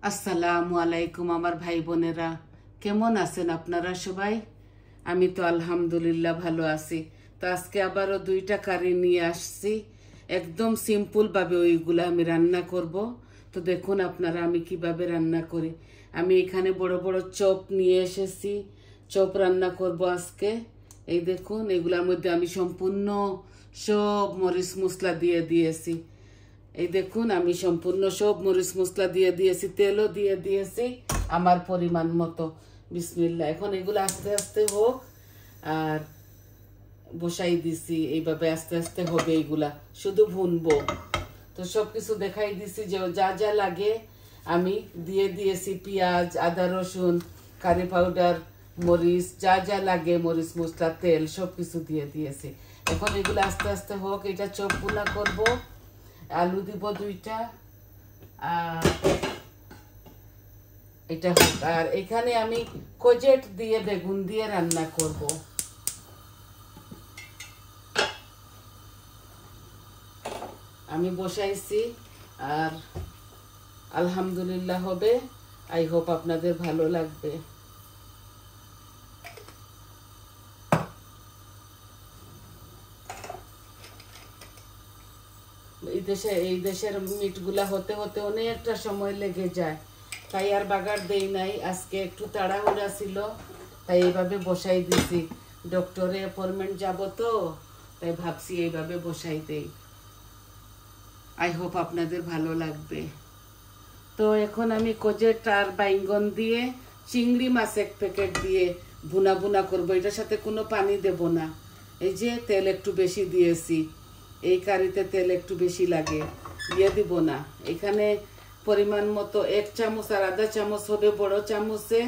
আসসালামু আলাইকুম আমার ভাই বোনেরা, কেমন আছেন আপনারা সবাই? আমি তো আলহামদুলিল্লাহ ভালো আছি। তো আজকে আবারও দুইটা কারি নিয়ে আসছি। একদম সিম্পল ভাবে ওইগুলা আমি রান্না করব। তো দেখুন আপনারা আমি কিভাবে রান্না করি। আমি এখানে বড় বড় চপ নিয়ে এসেছি, চপ রান্না করব আজকে। এই দেখুন, এগুলার মধ্যে আমি সম্পূর্ণ সব মরিচ মশলা দিয়ে দিয়েছি। এই দেখুন, আমি সম্পূর্ণ সব মরিচ মশলা দিয়ে দিয়েছি, তেলও দিয়ে দিয়েছি আমার পরিমাণ মতো। বিসমিল্লাহ। এখন এগুলো আস্তে আস্তে হোক। আর বসাই দিছি, এইভাবে আস্তে আস্তে হবে। এইগুলা শুধু ভুনবো। তো সব কিছু দেখাই দিছি যে যা যা লাগে আমি দিয়ে দিয়েছি। পেঁয়াজ, আদা, রসুন, কারি পাউডার, মরিচ, যা যা লাগে, মরিচ মশলা, তেল, সব কিছু দিয়ে দিয়েছি। এখন এগুলো আস্তে আস্তে হোক। এটা চপ গুলা করবো। আলু দিব 2টা। আর এটা হোক। আর এখানে আমি কোজেট দিয়ে বেগুন দিয়ে রান্না করব। আমি বসাইছি। আর আলহামদুলিল্লাহ হবে। আই হোপ আপনাদের ভালো লাগবে। এই দেশের মিটগুলা হতে হতে অনেকটা সময় লেগে যায়, তাই আর বাগার দেই নাই। আজকে একটু তাড়াহুড়া ছিল, তাই এইভাবে বসাই দিছি। ডক্টরে অ্যাপয়েন্টমেন্ট যাব, তো তাই ভাবছি এইভাবে বসাই দেই। আই হোপ আপনাদের ভালো লাগবে। তো এখন আমি কোজেট আর বাইঙ্গন দিয়ে, চিংড়ি মাছ 1 প্যাকেট দিয়ে ভুনা ভুনা করবো। এটার সাথে কোনো পানি দেব না। এই যে তেল একটু বেশি দিয়েছি, এই কারিতে তেল একটু বেশি লাগে, দিয়ে দিব না। এখানে পরিমাণ মতো 1 চামচ আর আধা চামচ হবে বড় চামচে।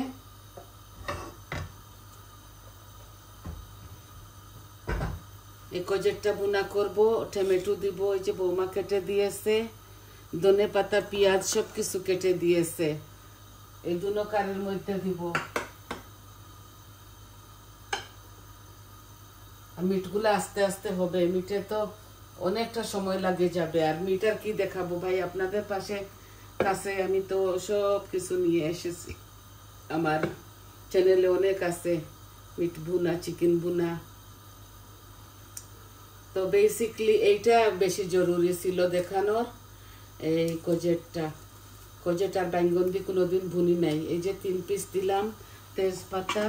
এই কোজেটটা ভুনা করব। টমেটো দিব, এই যে বৌমা কেটে দিয়েছে। ধনে পাতা, পেঁয়াজ সব কিছু কেটে দিয়েছে। এই দুনো কারির মধ্যে দিব। মিটগুলো আস্তে আস্তে হবে। মিটে তো অনেকটা সময় লাগে যাবে। আর মিট আর কি দেখাবো ভাই আপনাদের কাছে। আমি তো সব কিছু নিয়ে এসেছি। আমার চ্যানেলে অনেক আছে, মিট ভুনা, চিকেন ভুনা। তো বেসিকলি এইটা বেশি জরুরি ছিল দেখানোর। এই কোজেট আর বাইঙ্গন দিয়ে কোনোদিন ভুনি নাই। এই যে 3 পিস দিলাম তেজপাতা,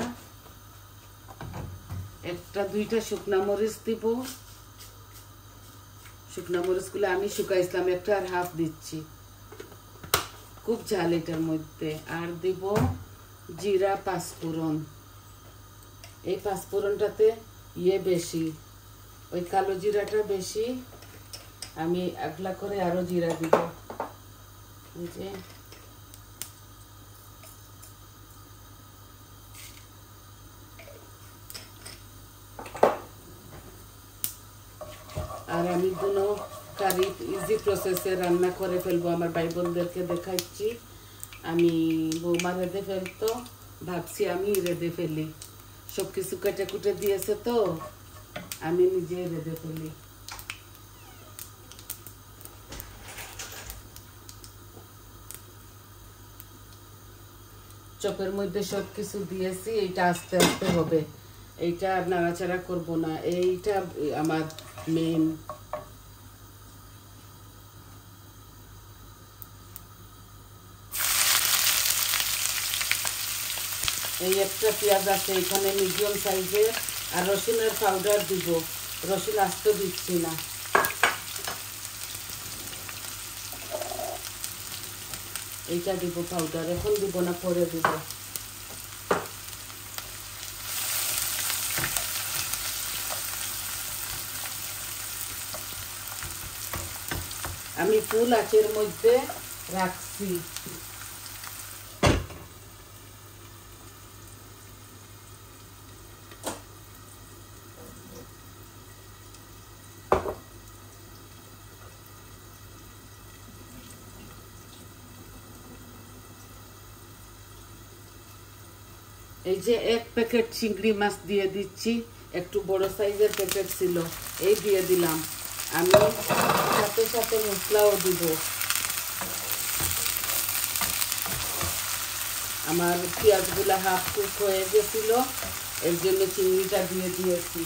1-2টা শুকনা মরিচ দিব। শুকনা মরিচগুলো আমি শুকাইছিলাম, 1.5 দিচ্ছি। খুব ঝাল এটার মধ্যে। আর দিব জিরা, পাঁচফোড়ন। এই পাঁচফোড়নটাতে বেশি, ওই কালো জিরাটা বেশি। আমি আগলা করে আরো জিরা দিব। যে আর আমি দুনো কারি ইজি প্রসেসে রান্না করে ফেলবো। আমার ভাই বোনদেরকে দেখাচ্ছি। আমি বৌমা রেঁধে ফেলতো, ভাবছি আমি রেঁধে ফেলি। সব কিছু কেটে কুটে দিয়েছে, তো আমি নিজে রেঁধে ফেলি। চপের মধ্যে সব কিছু দিয়েছি। এইটা আস্তে আস্তে হবে। এইটা আর নাড়াচাড়া করব না। এইটা আমার মেন। এই একটা পেঁয়াজ আছে এখানে মিডিয়াম সাইজের। আর রসুনের পাউডার দিব। রসুন আস্ত দিচ্ছি না। এইটা দিব পাউডার, এখন দিব না, পরে দিব। আমি ফুল আঁচের মধ্যে রাখছি। এই যে 1 প্যাকেট চিংড়ি মাছ দিয়ে দিচ্ছি। একটু বড় সাইজের প্যাকেট ছিল, এই দিয়ে দিলাম। আমি সাথে সাথে মশলাও দিব। আমার পেঁয়াজগুলা হাফ কুক হয়ে গেছিল, এর জন্য চিংড়িটা দিয়ে দিয়েছি।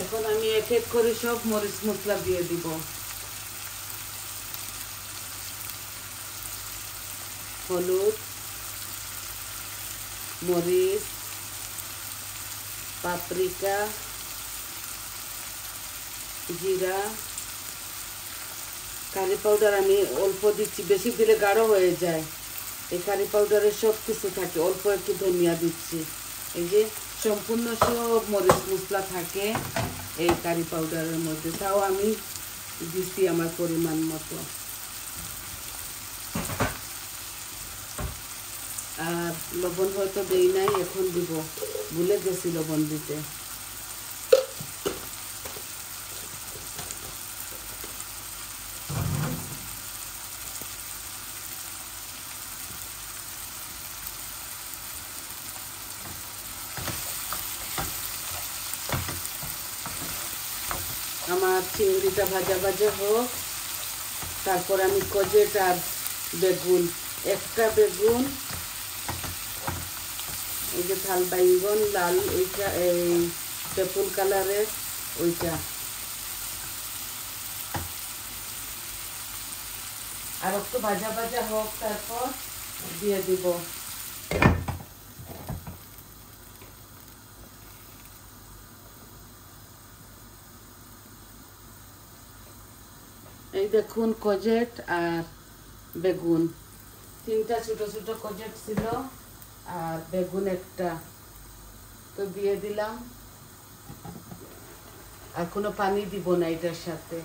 এখন আমি এক এক করে সব মরিচ মশলা দিয়ে দিব। হলুদ, মরিচ, পাপরিকা, জিরা, কারি পাউডার আমি অল্প দিচ্ছি, বেশি দিলে গাঢ় হয়ে যায়। এই কারি পাউডারে সব কিছু থাকে, অল্প একটু ধনিয়া দিচ্ছি। এই যে সম্পূর্ণ সব মরিচ মশলা থাকে এই কারি পাউডারের মধ্যে, তাও আমি দিচ্ছি আমার পরিমাণ মতো। আর লবণ হয়তো দেই নাই, এখন দিব, ভুলে গেছি লবণ দিতে। আমার চিংড়িটা ভাজা ভাজা হোক, তারপর আমি কজেট আর বেগুন, একটা বেগুন, এই যে থাল বাইগন লাল ওইটা, এই পেপুল কালারের ওইটা, আর একটু ভাজা ভাজা হোক, তারপর দিয়ে দিব। এই দেখুন কজেট আর বেগুন, তিনটা ছোট ছোট কজেট ছিল আর বেগুন একটা, তো দিয়ে দিলাম। আর কোনো পানি দিব না এটার সাথে।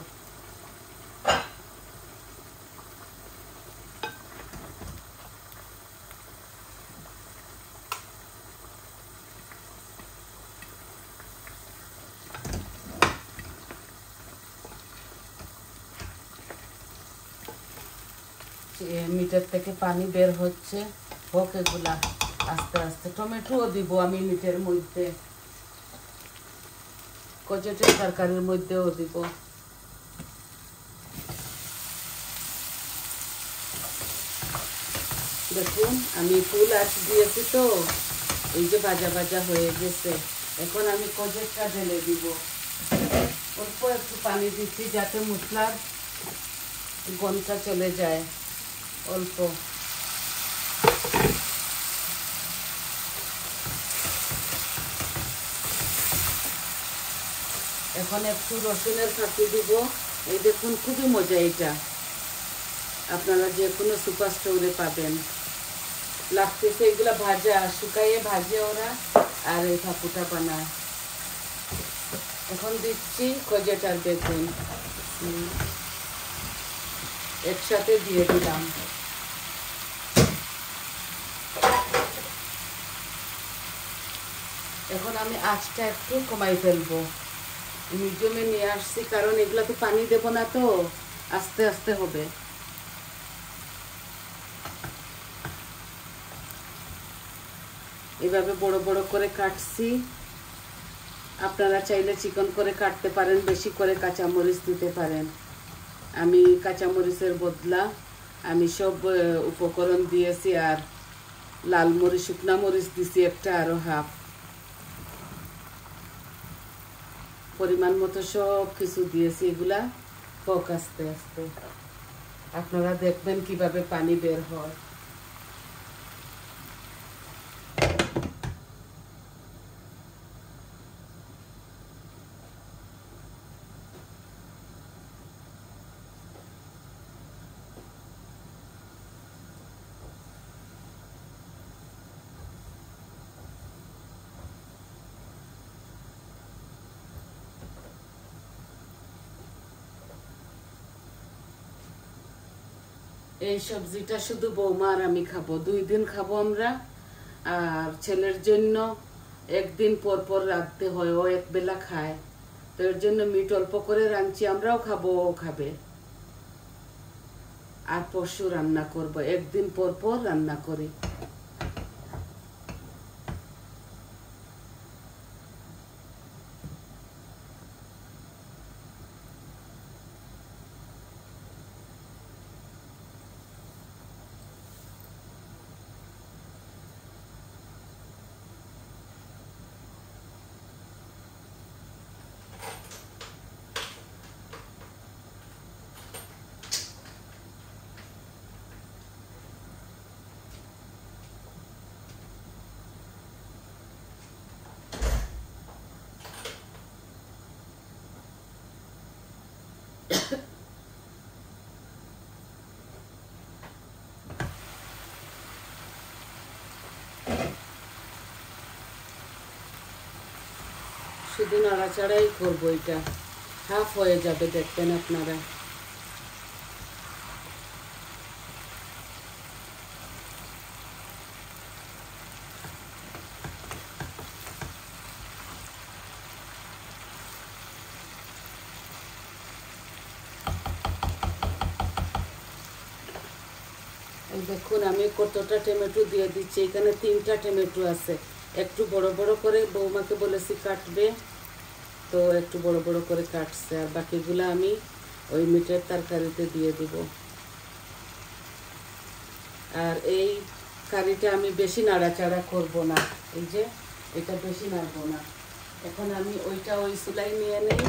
মিটার থেকে পানি বের হচ্ছে, হোক এগুলা আস্তে আস্তে। টমেটোও দিব আমি মিটের মধ্যে, কচুটের তরকারির মধ্যেও দিব। দেখুন আমি ফুল আঁচ দিয়েছি, তো এই যে ভাজা ভাজা হয়ে গেছে। এখন আমি কচুরটা ঢেলে দিব। অল্প একটু পানি দিচ্ছি যাতে মশলার গন্ধটা চলে যায়, অল্প। এখন একটু রসুনের ফাঁকি দিব। এই দেখুন খুবই মজা, এটা আপনারা যে কোনো সুপার স্টোরে পাবেন। লাগতেছে এগুলা ভাজা, শুকাইয়ে ভাজে ওরা, আর এই ফাঁকুটা বানায়। এখন দিচ্ছি কজেট আর বেগুন, একসাথে দিয়ে দিলাম। এখন আমি আঁচটা একটু কমাই ফেলবো, মিডিয়ামে নিয়ে আসছি, কারণ এগুলা তো পানি দেব না, তো আস্তে আস্তে হবে। এভাবে বড় বড় করে কাটছি। আপনারা চাইলে চিকন করে কাটতে পারেন, বেশি করে কাঁচামরিচ দিতে পারেন। আমি কাঁচামরিচের বদলা আমি সব উপকরণ দিয়েছি, আর লাল মরিচ, শুকনা মরিচ দিছি একটা, আরো হাফ। পরিমাণ মতো সব কিছু দিয়েছি। এগুলা হোক আস্তে আস্তে, আপনারা দেখবেন কিভাবে পানি বের হয়। এই সবজিটা শুধু বৌমা আর আমি খাবো, 2 দিন খাবো আমরা। আর ছেলের জন্য একদিন পর পর রাখতে হয়, ও এক বেলা খায়, তো এর জন্য মিট অল্প করে রাঁধছি, আমরাও খাবো, ও খাবে। আর পরশু রান্না করব, একদিন পর পর রান্না করি। শুধু নাড়াচাড়াই করবো, এটা হাফ হয়ে যাবে, দেখবেন আপনারা। দেখুন আমি কতটা টমেটো দিয়ে দিচ্ছি, এখানে 3টা টমেটো আছে। একটু বড় বড় করে বৌমাকে বলেছি কাটবে, তো একটু বড় বড় করে কাটছে, আর বাকিগুলো আমি ওই মিটের তরকারিতে দিয়ে দিব। আর এই কারিটা আমি বেশি নাড়াচাড়া করব না, এই যে এটা বেশি নাড়বো না। এখন আমি ওইটা ওই চুলাই নিয়ে নিই,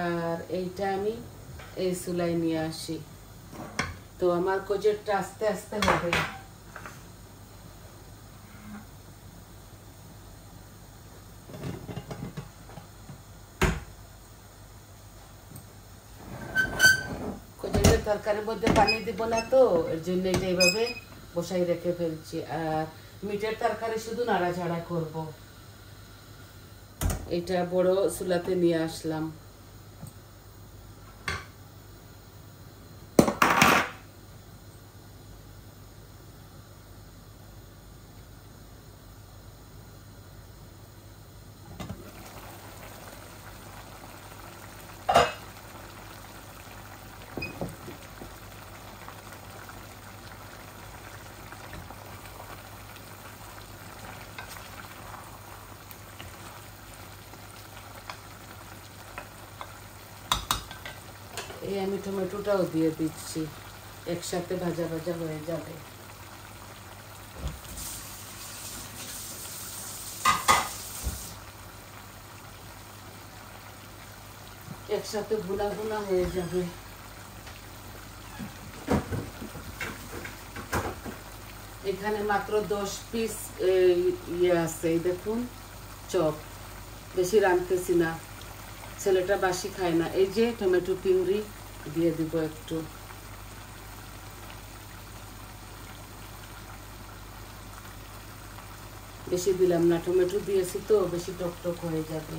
আর এইটা আমি এই চুলাই নিয়ে আসি। তো আমার কোজেরটা আস্তে আস্তে হবে। কোজের তরকারির মধ্যে পানি দিব না, তো এর জন্য এটা এইভাবে বসাই রেখে ফেলছি। আর মিটের তরকারি শুধু নাড়াচাড়া করব। এটা বড় চুলাতে নিয়ে আসলাম। এই আমি টমেটোটাও দিয়ে দিচ্ছি, একসাথে ভাজা ভাজা হয়ে যাবে। একসাথে ভুনা ভুনা হয়ে যাবে। এখানে মাত্র 10 পিস ইয়ে আছে, এই দেখুন চপ, বেশি রাঁধতেছি না, ছেলেটা বাসি খায় না। এই যে টমেটো পিউরি দিয়ে দিব একটু, বেশি দিলাম না, টমেটো দিয়েছি তো বেশি টক টক হয়ে যাবে।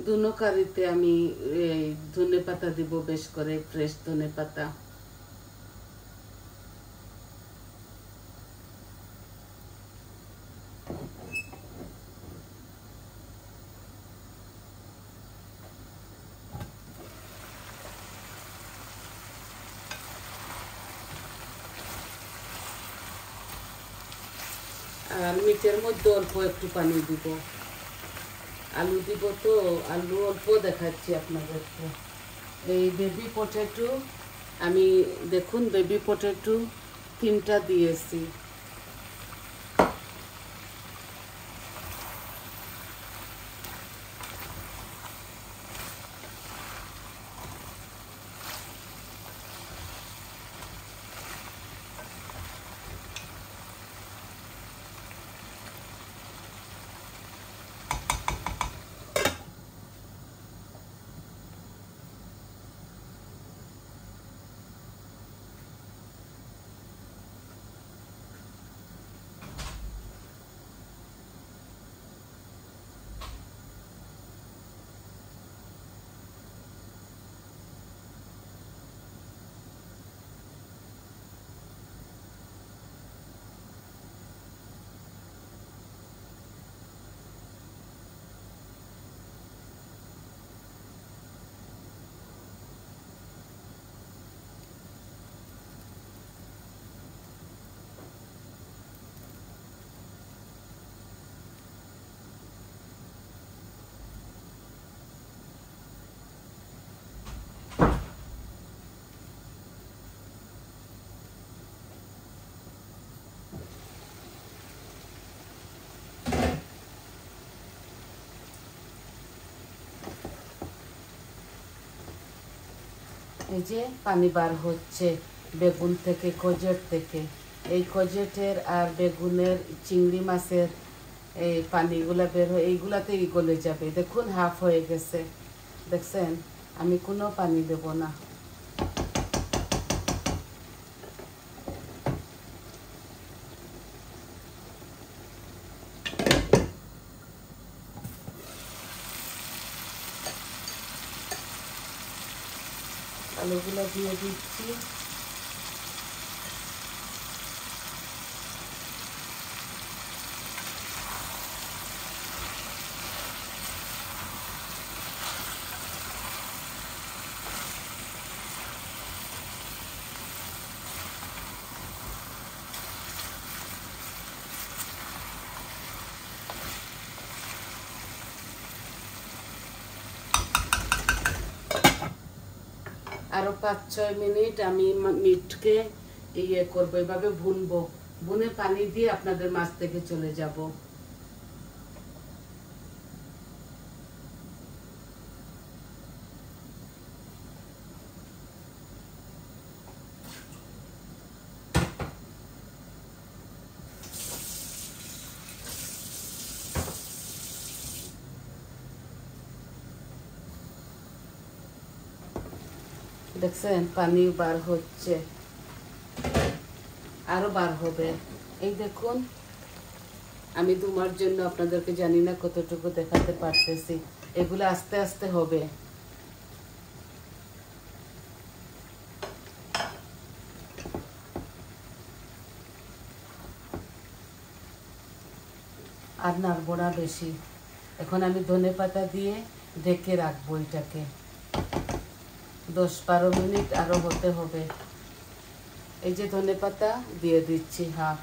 দুনো কারিতে আমি ধনে পাতা দিব, বেশ করে ফ্রেশ ধনে পাতা। আর মিটের মধ্যে অল্প একটু পানি দিব। আলু দিব, তো আলু অল্প দেখাচ্ছি আপনাদেরকে। এই বেবি পটেটো আমি দেখুন বেবি পটেটো 3টা দিয়েছি। এই যে পানি বার হচ্ছে বেগুন থেকে, কজেট থেকে। এই কজেটের আর বেগুনের, চিংড়ি মাছের এই পানিগুলা বের হয়, এইগুলাতেই গলে যাবে। দেখুন হাফ হয়ে গেছে, দেখছেন? আমি কোনো পানি দেব না। আলুগুলো দিয়ে দিচ্ছি। আরো 5-6 মিনিট আমি মিটকে ইয়ে করবো, এভাবে ভুনবো। ভুনে পানি দিয়ে আপনাদের মাছ থেকে চলে যাব। দেখছেন পানি বার হচ্ছে, আরো বার হবে। এই দেখুন, আমি তোমার জন্য আপনাদেরকে জানি না কতটুকু দেখাতে পারতেছি। এগুলো আস্তে আস্তে হবে। আর নাড়বো না বেশি। এখন আমি ধনেপাতা দিয়ে ঢেকে রাখবো এটাকে। 10-12 মিনিট আরো হতে হবে। এই যে ধনেপাতা দিয়ে দিচ্ছি হাফ।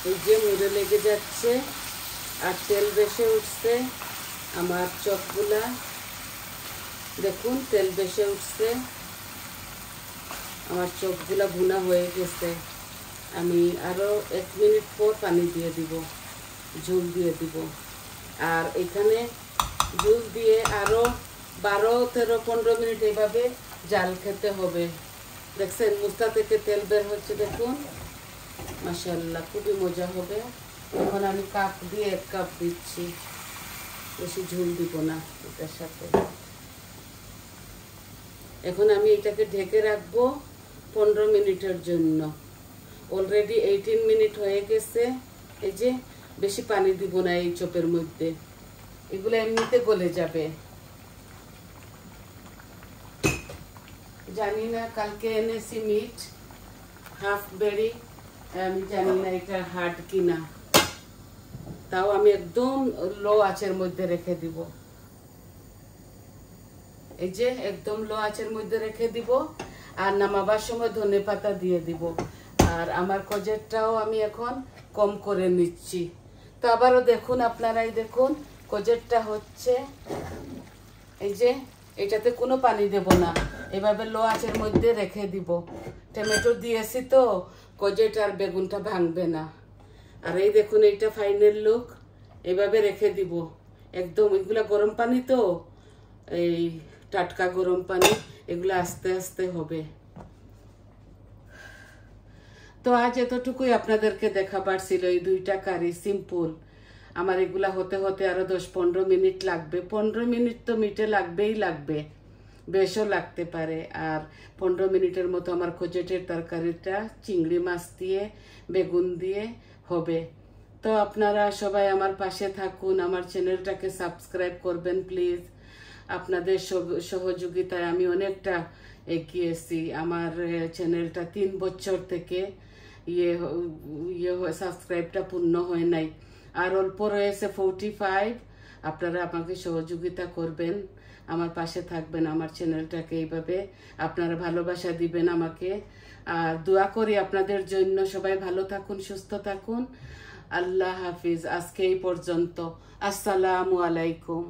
এই যে মুড়ে লেগে যাচ্ছে আর তেল বেশে উঠছে আমার চপগুলা। দেখুন তেল বেশে উঠছে, আমার চপগুলা ভুনা হয়ে গেছে। আমি আরো 1 মিনিট পর পানি দিয়ে দিব, ঝোল দিয়ে দিব। আর এখানে ঝোল দিয়ে আরো 12-13-15 মিনিট এভাবে জাল খেতে হবে। দেখছেন মুস্তা থেকে তেল বের হচ্ছে, দেখুন মাশাআল্লাহ খুবই মজা হবে। এখন আমি কাপ দিয়ে 1 কাপ দিচ্ছি। বেশি ঝোল দিব না এটার সাথে। এখন আমি এটাকে ঢেকে রাখবো 15 মিনিটের জন্য। অলরেডি 18 মিনিট হয়ে গেছে। এই যে বেশি পানি দিব না এই চপের মধ্যে, এগুলো এমনিতে গলে যাবে। জানি না, কালকে এনেছি মিট হাফ বেরি, আমি জানি না এটা হার্ড কিনা, তাও আমি একদম লো আঁচের মধ্যে রেখে দিব। এই যে একদম লো আঁচের মধ্যে রেখে দিব, আর নামাবার সময় ধনেপাতা দিয়ে দিব। আর আমার কজেরটাও আমি এখন কম করে নিচ্ছি। তো আবারও দেখুন, আপনারাই দেখুন কজেরটা হচ্ছে। এই যে এটাতে কোনো পানি দেব না, এভাবে লো আঁচের মধ্যে রেখে দিব। টমেটো দিয়েছি তো কজেট আর বেগুনটা ভাঙবে না। আর এই দেখুন এইটা ফাইনাল লুক, এভাবে রেখে দিব একদম। এগুলা গরম পানি তো, এই টাটকা গরম পানি, এগুলো আস্তে আস্তে হবে। তো আজ এতটুকুই আপনাদেরকে দেখাবার ছিল। এই দুইটা কারি সিম্পল। আমার এগুলা হতে হতে আরো 10-15 মিনিট লাগবে। 15 মিনিট তো মিটে লাগবেই লাগবে, বেশও লাগতে পারে। আর 15 মিনিটের মতো আমার কচেটের তরকারিটা চিংড়ি মাছ দিয়ে বেগুন দিয়ে হবে। তো আপনারা সবাই আমার পাশে থাকুন, আমার চ্যানেলটাকে সাবস্ক্রাইব করবেন প্লিজ। আপনাদের সহযোগিতায় আমি অনেকটা এগিয়েছি। আমার চ্যানেলটা 3 বছর থেকে সাবস্ক্রাইবটা পূর্ণ হয় নাই, আর অল্প রয়েছে 45। আপনারা আমাকে সহযোগিতা করবেন, আমার পাশে থাকবেন, আমার চ্যানেলটাকে এইভাবে আপনারা ভালোবাসা দিবেন আমাকে। আর দোয়া করি আপনাদের জন্য। সবাই ভালো থাকুন, সুস্থ থাকুন। আল্লাহ হাফিজ। আজকে এই পর্যন্ত। আসসালামু আলাইকুম।